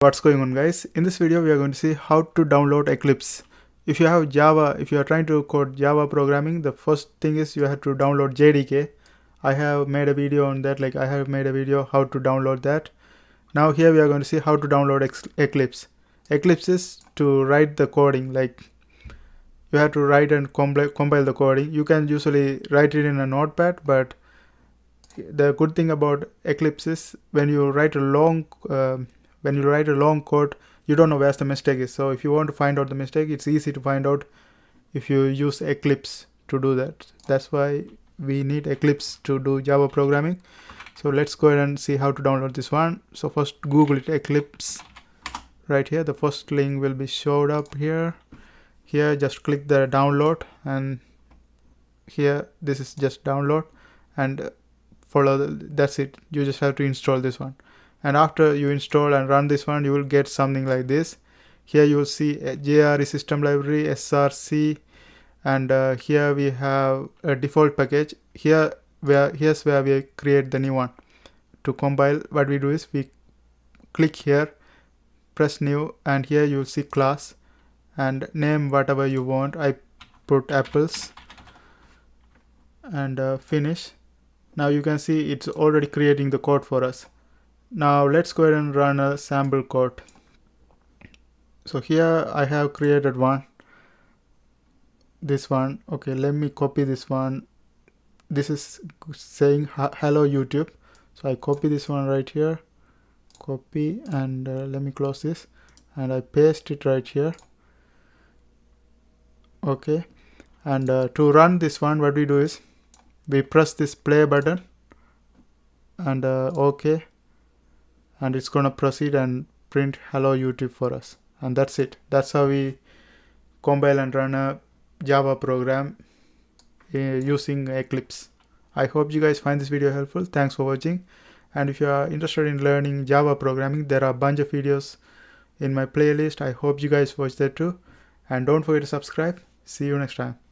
What's going on, guys? In this video we are going to see how to download Eclipse. If you have Java, if you are trying to code Java programming, the first thing is you have to download JDK. I have made a video on that, I have made a video how to download that. Now here we are going to see how to download Eclipse. Eclipse is to write the coding, you have to write and compile the coding. You can usually write it in a notepad, but the good thing about Eclipse is when you write a long code, you don't know where the mistake is. So if you want to find out the mistake, it's easy to find out if you use Eclipse to do that. That's why we need Eclipse to do Java programming. So let's go ahead and see how to download this one. So first Google it, Eclipse. Right here, the first link will be showed up here. Here just click the download, and here this is just download, and that's it. You just have to install this one, and after you install and run this one, you will get something like this. Here you will see a JRE system library, src, and here we have a default package. Here's where we create the new one. To compile, what we do is we click here, press new, and here you will see class and name whatever you want. I put apples and finish. Now you can see it's already creating the code for us. Now let's go ahead and run a sample code. So here I have created this one. Okay, let me copy this one. This is saying hello YouTube, so I copy this one right here, copy, and let me close this, and I paste it right here. Okay, and to run this one, what we do is we press this play button and okay, and it's gonna proceed and print hello YouTube for us, and that's it. That's how we compile and run a Java program using Eclipse. I hope you guys find this video helpful. Thanks for watching, and if you are interested in learning Java programming, there are a bunch of videos in my playlist. I hope you guys watch that too, and don't forget to subscribe. See you next time.